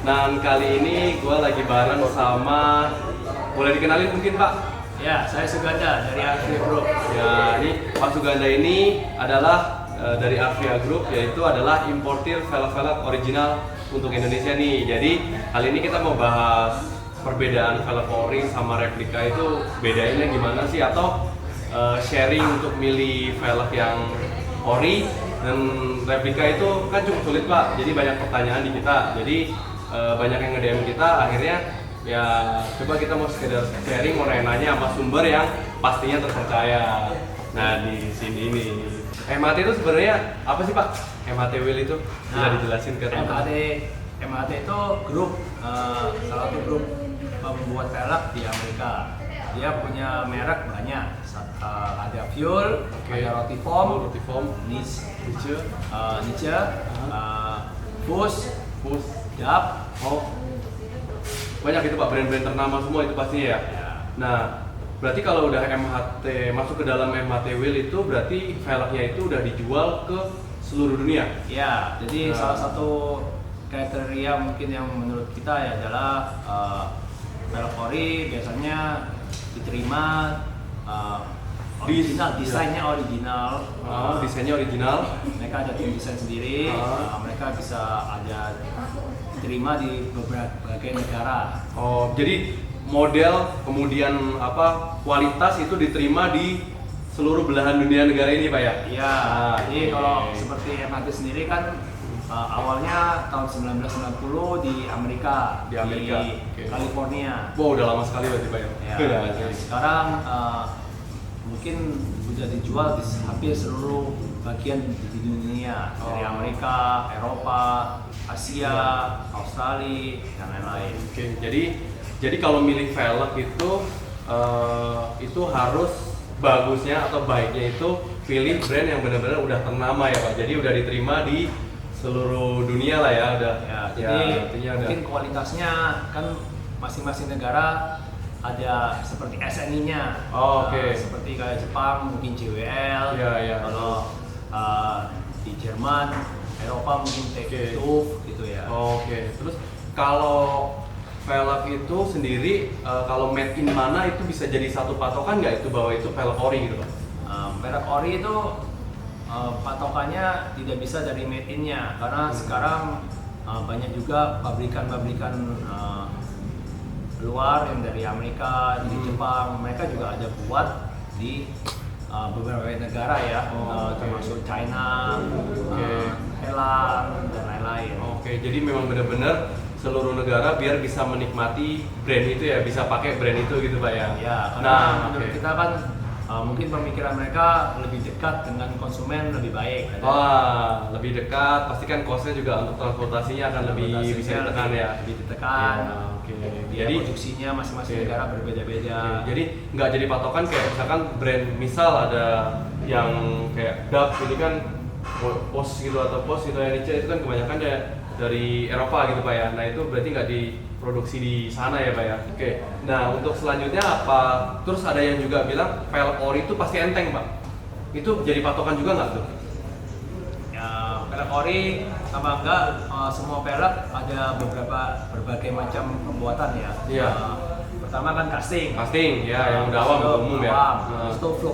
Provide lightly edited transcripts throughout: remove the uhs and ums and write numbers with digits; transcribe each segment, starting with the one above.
Dan kali ini gue lagi bareng sama, boleh dikenalin mungkin Pak? Ya, saya Suganda dari Arvia Group. Ya, ini Pak Suganda ini adalah dari Arvia Group, yaitu adalah importir velg-velg original untuk Indonesia nih. Jadi kali ini kita mau bahas perbedaan velg ori sama replika itu bedainnya gimana sih, atau sharing untuk milih velg yang ori dan replika itu kan cukup sulit Pak. Jadi banyak pertanyaan di kita. Jadi banyak yang nge-DM kita, akhirnya ya coba kita mau sekedar sharing, mau nanya sama sumber yang pastinya terpercaya. Nah di sini ini MHT itu sebenarnya apa sih Pak? MHT Wheel itu bisa dijelasin ke teman-teman? MHT itu grup, salah satu grup pembuat velg di Amerika. Dia punya merek banyak, ada Fuel, ada Rotiform, Niche, Push, Dub. Banyak itu Pak, brand-brand ternama semua itu pastinya ya? Ya. Nah, berarti kalau udah MHT masuk ke dalam MHT Wheel itu berarti velgnya itu udah dijual ke seluruh dunia? Ya, jadi salah satu kriteria mungkin yang menurut kita ya adalah velg ori biasanya diterima original, desainnya original. Desainnya original. Mereka ada tim desain sendiri. Mereka bisa ada diterima di berbagai negara. Oh, jadi model kemudian apa kualitas itu diterima di seluruh belahan dunia negara ini Pak ya? Iya. Jadi kalau seperti MHT sendiri kan awalnya tahun 1990 di Amerika, di California. Wow, udah lama sekali berarti Pak ya? Ya, sekarang mungkin sudah dijual di hampir seluruh bagian di dunia, dari Amerika, Eropa, Asia, Australia, dan lain-lain. Oke, jadi kalau milih velg itu harus bagusnya atau baiknya itu pilih brand yang benar-benar udah ternama ya Pak. Jadi udah diterima di seluruh dunia lah ya, udah. Ya, jadi mungkin kualitasnya kan masing-masing negara ada seperti SNI-nya. Seperti kayak Jepang mungkin JWL. Kalau di Jerman, Eropa mungkin TÜV gitu ya. Terus kalau velg itu sendiri kalau made in mana itu bisa jadi satu patokan nggak itu bahwa itu velg ori gitu Pak? Velg ori itu patokannya tidak bisa dari made in-nya, karena sekarang banyak juga pabrikan-pabrikan luar yang dari Amerika, dari Jepang, mereka juga ada buat di beberapa negara ya, termasuk China, Thailand, dan lain-lain. Jadi memang benar-benar seluruh negara biar bisa menikmati brand itu ya, bisa pakai brand itu gitu Pak ya? Ya, karena menurut kita kan mungkin pemikiran mereka lebih dekat dengan konsumen, lebih baik. Wah, lebih dekat, pasti kan cost-nya juga untuk transportasinya akan lebih bisa ditekan ya? Lebih ditekan. Jadi produksinya masing-masing negara berbeda-beda. Jadi nggak jadi patokan kayak misalkan brand, misal ada yang kayak Dub ini kan Post gitu atau Post gitu ya, itu kan kebanyakan dari Eropa gitu Pak ya. Nah itu berarti nggak diproduksi di sana ya Pak ya. Nah untuk selanjutnya apa? Terus ada yang juga bilang velg ori itu pasti enteng Pak. Itu jadi patokan juga nggak tuh? Velg ori sama enggak, semua velg ada berbagai macam pembuatan ya. Pertama kan casting ya, yang udah awam umum ya. Terus itu flow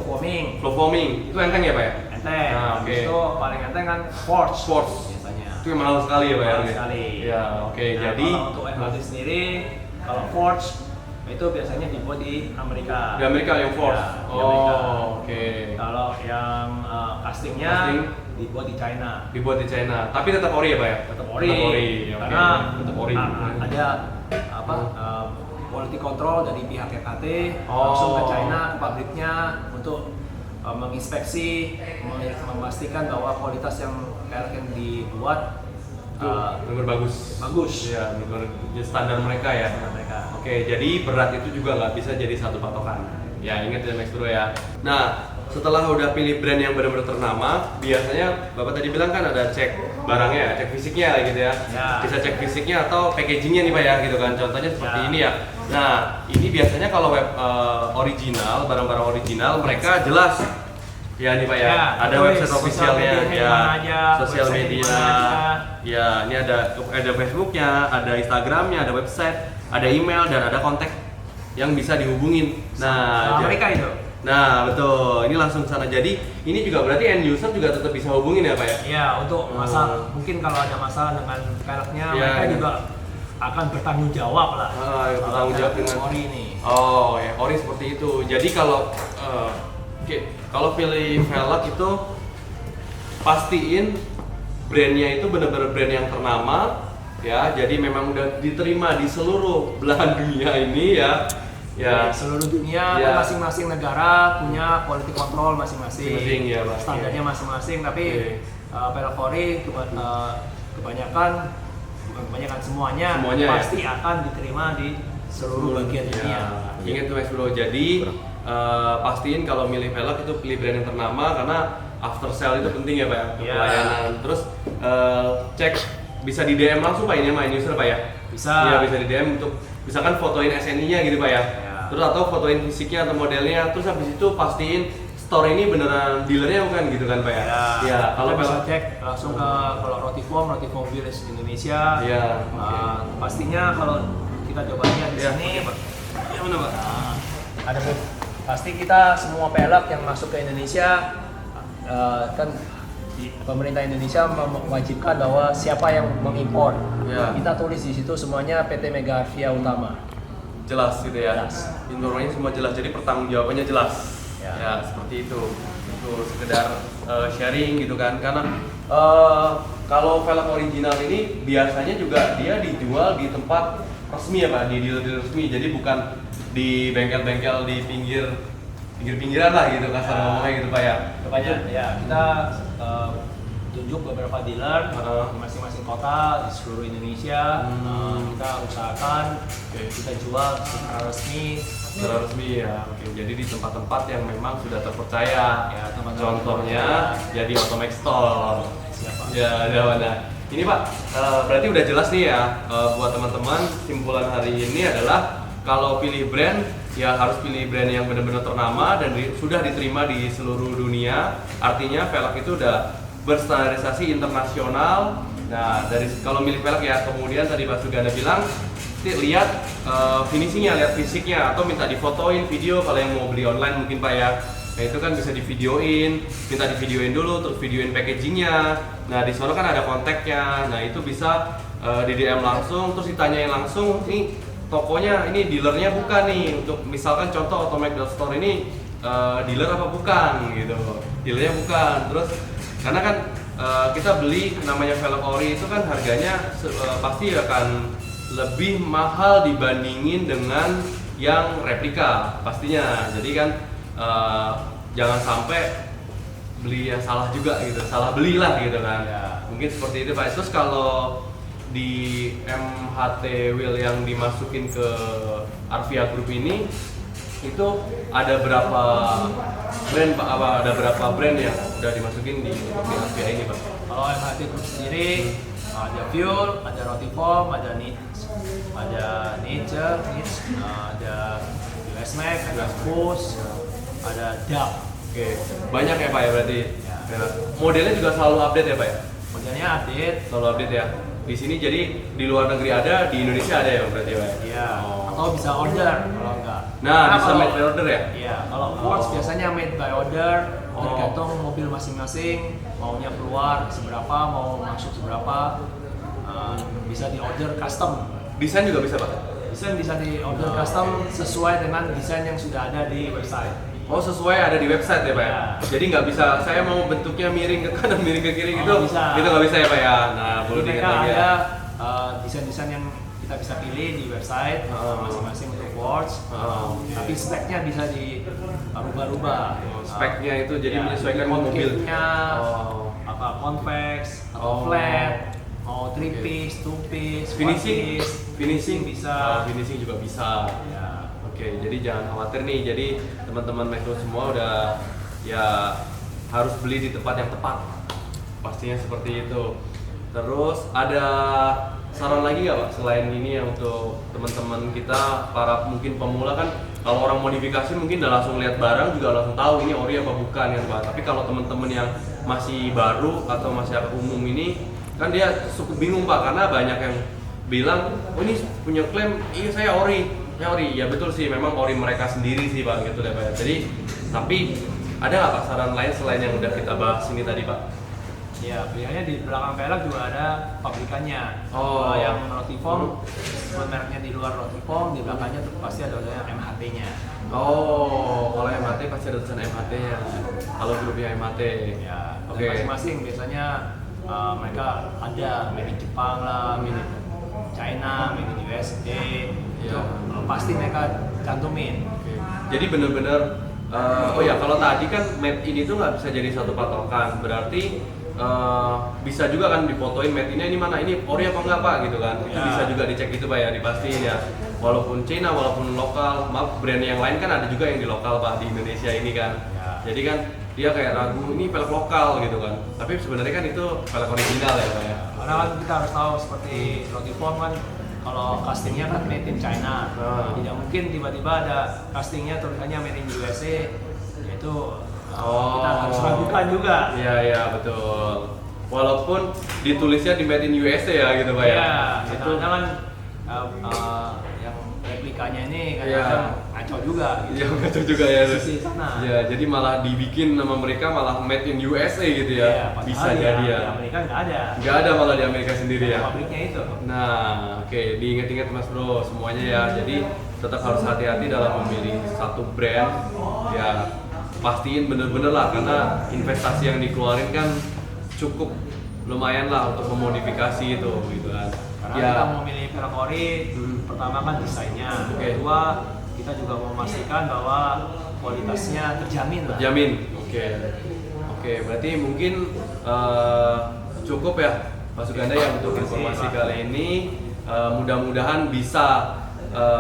foaming itu enteng ya Pak ya? Enteng. Itu paling enteng kan forge biasanya. Itu yang mahal sekali ya Pak ya? Mahal sekali. Jadi kalau untuk MHT sendiri, kalau forge itu biasanya dibuat di Amerika. Di Amerika yang forge. Kalau yang castingnya dibuat di China. Tapi tetap ori ya Pak ya? Tetap ori. Karena tetap ori. Ada quality control dari pihak MHT langsung ke China, ke pabriknya untuk menginspeksi, memastikan bahwa kualitas yang velg yang dibuat benar bagus. Ya, benar standar mereka ya. Jadi berat itu juga nggak bisa jadi satu patokan. Ya ingat ya Max Bro ya. Nah setelah udah pilih brand yang benar-benar ternama, biasanya Bapak tadi bilang kan ada cek barangnya, cek fisiknya gitu ya. Bisa cek fisiknya atau packagingnya nih Pak ya gitu kan. Contohnya seperti ini ya. Nah ini biasanya kalau web original, barang-barang original mereka jelas Ya nih Pak ya, ada website officialnya ya, sosial media. Ya, ini ada Facebooknya, ada Instagramnya, ada website, ada email dan ada kontak yang bisa dihubungin. Nah, mereka itu. Nah betul, ini langsung ke sana. Jadi ini juga berarti end user juga tetap bisa hubungin ya Pak ya? Iya, untuk masalah mungkin kalau ada masalah dengan velgnya mereka juga akan bertanggung jawab lah. Bertanggung jawab dengan ori ini. Oh ya, ori seperti itu. Jadi kalau pilih velg itu pastiin brandnya itu benar-benar brand yang ternama ya. Jadi memang udah diterima di seluruh belahan dunia ini ya. Ya, seluruh dunia masing-masing negara punya quality control masing-masing, ya, standarnya masing-masing. Tapi velg ori kebanyakan semuanya pasti akan diterima di seluruh bagian dunia. Ingat tuh Mas Bro, jadi pastiin kalau milih velg itu pilih brand yang ternama karena after sale itu penting ya Pak ya, pelayanan. Terus cek bisa di DM langsung Pak ini sama user Pak ya? Bisa. Iya bisa di DM untuk misalkan fotoin SNI-nya gitu Pak ya. Terus atau fotoin fisiknya atau modelnya. Terus habis itu pastiin store ini beneran dealernya bukan gitu kan Pak ya? Ya, kalau bisa cek langsung ke kalau Rotiform Village Indonesia. Pastinya kalau kita coba lihat di sini. Ya mana Pak? Ada pasti kita semua velg yang masuk ke Indonesia kan pemerintah Indonesia mewajibkan bahwa siapa yang mengimpor. Kita tulis di situ semuanya PT Mega Arvia Utama. Jelas gitu ya. Informasinya semua jelas. Jadi pertanggungjawabannya jelas. Ya seperti itu. Itu sekedar sharing gitu kan. Karena kalau velg original ini biasanya juga dia dijual di tempat resmi ya Pak, di dealer resmi. Jadi bukan di bengkel-bengkel di pinggiran lah gitu kasar ngomongnya gitu Pak ya. Kebanyakan ya kita tunjuk beberapa dealer di masing-masing kota di seluruh Indonesia. Kita usahakan kita jual secara resmi. Ya. Jadi di tempat-tempat yang memang sudah terpercaya. Contohnya jadi Automax Store. Ya, ada mana? Ini Pak, berarti udah jelas nih ya buat teman-teman. Simpulan hari ini adalah kalau pilih brand ya harus pilih brand yang benar-benar ternama dan sudah diterima di seluruh dunia. Artinya velg itu udah berstandarisasi internasional. Nah, kalau milih velg ya kemudian tadi Pak Suganda bilang lihat finishingnya, lihat fisiknya atau minta difotoin video kalau yang mau beli online mungkin Pak ya. Nah itu kan bisa divideoin, minta divideoin dulu terus videoin packagingnya. Nah di sana kan ada kontaknya. Nah itu bisa di DM langsung terus ditanyain langsung nih tokonya ini dealernya bukan nih, untuk misalkan contoh Automax.store ini dealer apa bukan gitu, dealernya bukan. Terus karena kan kita beli namanya velg ori itu kan harganya pasti akan lebih mahal dibandingin dengan yang replika pastinya. Jadi kan jangan sampai beli yang salah juga gitu, salah belilah gitu kan. Mungkin seperti itu Pak. Terus kalau di MHT wheel yang dimasukin ke Arvia Group ini itu ada berapa brand Pak? Ada berapa brand yang udah dimasukin di Arvia ini Pak? Kalau MHT Group sendiri ada Fuel, ada Rotiform, ada Nature, ada US Max, ada Push, ada DAP. Banyak ya Pak ya berarti? Modelnya juga selalu update ya Pak ya? Modelnya update. Selalu update ya? Di sini jadi di luar negeri ada, di Indonesia ada ya berarti Pak? Iya. Atau bisa order kalau enggak. Nah bisa made by order ya? Iya. Kalau Quartz biasanya made by order, tergantung mobil masing-masing maunya keluar seberapa, mau masuk seberapa, bisa di order custom. Desain juga bisa Pak? Desain bisa di order custom sesuai dengan desain yang sudah ada di website. Oh sesuai ada di website ya Pak ya? Jadi nggak bisa, saya mau bentuknya miring ke kanan, miring ke kiri gitu, itu nggak bisa ya Pak ya? Nah perlu diingat lagi ya. Ada desain-desain yang kita bisa pilih di website masing-masing untuk Quartz, tapi speknya bisa dirubah-rubah. Speknya itu jadi menyesuaikan mobilnya. Apa convex atau flat, mau 3 piece, 2 piece, finishing bisa. Finishing juga bisa. Oke, jadi jangan khawatir nih. Jadi teman-teman Metro semua udah ya harus beli di tempat yang tepat. Pastinya seperti itu. Terus ada saran lagi nggak Pak selain ini ya untuk teman-teman kita para mungkin pemula kan kalau orang modifikasi mungkin udah langsung lihat barang juga langsung tahu ini ori apa bukan ya Pak. Tapi kalau teman-teman yang masih baru atau masyarakat umum ini kan dia cukup bingung Pak karena banyak yang bilang oh ini punya klaim iya saya ori ya betul sih memang ori mereka sendiri sih Pak gitu deh Pak. Jadi tapi ada nggak Pak saran lain selain yang udah kita bahas ini tadi Pak? Ya, biasanya di belakang velg juga ada pabrikannya. Oh. Yang Rotiform, mereknya di luar Rotiform, di belakangnya tuh pasti ada MHT-nya. Oh, kalau MHT pasti ada tulisan MHT-nya. Kalau grupnya MHT. Ya, oke. Masing-masing biasanya mereka ada made in Jepang lah, made in China, made in USA. Itu pasti mereka cantumin. Oke. Jadi bener-bener oh ya kalau tadi kan made in itu nggak bisa jadi satu patokan. Berarti bisa juga kan difotoin made in-nya ini mana, ini ori apa enggak Pak gitu kan. Itu bisa juga dicek gitu Pak ya, dipastiin ya. Walaupun Cina, walaupun lokal, maaf brand yang lain kan ada juga yang di lokal Pak di Indonesia ini kan. Jadi kan dia kayak ragu ini velg lokal gitu kan. Tapi sebenarnya kan itu velg original ya Pak ya. Karena kan kita harus tahu seperti Rotiform kan kalau castingnya kan made in China. Tidak mungkin tiba-tiba ada castingnya tulisannya made in USA, yaitu kita harus ragukan juga. Iya betul. Walaupun ditulisnya di made in USA ya gitu Pak ya. Iya, itu kan yang replikanya ini kadang ngaco juga gitu. Iya ngaco juga ya. Sisi sana. Ya, jadi malah dibikin nama mereka malah made in USA gitu ya. Iya, bisa jadi ya. Di Amerika nggak ada. Nggak ada malah di Amerika sendiri ya. Pabriknya itu. Nah, oke, diingat-ingat Mas Bro semuanya ya. Jadi tetap harus hati-hati dalam memilih satu brand. Ya, pastiin bener-bener lah karena investasi yang dikeluarin kan cukup lumayan lah untuk memodifikasi itu gitu kan. Karena kita mau milih velg ori, pertama kan desainnya, kedua kita juga mau memastikan bahwa kualitasnya terjamin lah. Terjamin, oke, berarti mungkin cukup ya Pak Suganda ya untuk informasi kali ini. Mudah-mudahan bisa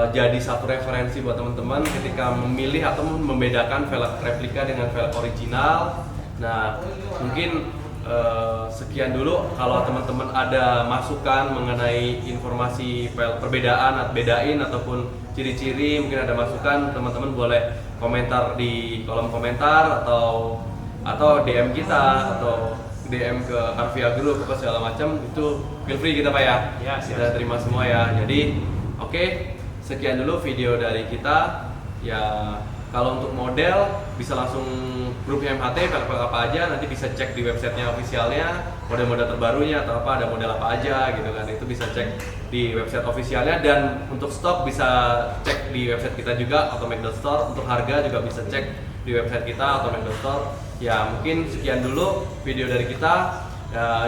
jadi satu referensi buat teman-teman ketika memilih atau membedakan velg replika dengan velg original. Nah, mungkin sekian dulu. Kalau teman-teman ada masukan mengenai informasi perbedaan, bedain ataupun ciri-ciri, mungkin ada masukan, teman-teman boleh komentar di kolom komentar atau DM kita atau DM ke Arvia Group atau segala macam. Itu feel free kita Pak ya. Ya, siap. Kita terima semua ya. Jadi oke, sekian dulu video dari kita. Ya, kalau untuk model bisa langsung grup MHT velg apa aja, nanti bisa cek di websitenya officialnya model-model terbarunya atau apa, ada model apa aja gitu kan, itu bisa cek di website officialnya. Dan untuk stok bisa cek di website kita juga atau Macdo Store. Untuk harga juga bisa cek di website kita atau Macdo Store. Ya mungkin sekian dulu video dari kita.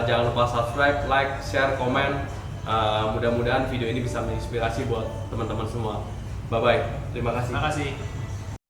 Jangan lupa subscribe, like, share, komen. Mudah-mudahan video ini bisa menginspirasi buat teman-teman semua. Bye bye. Terima kasih. Terima kasih.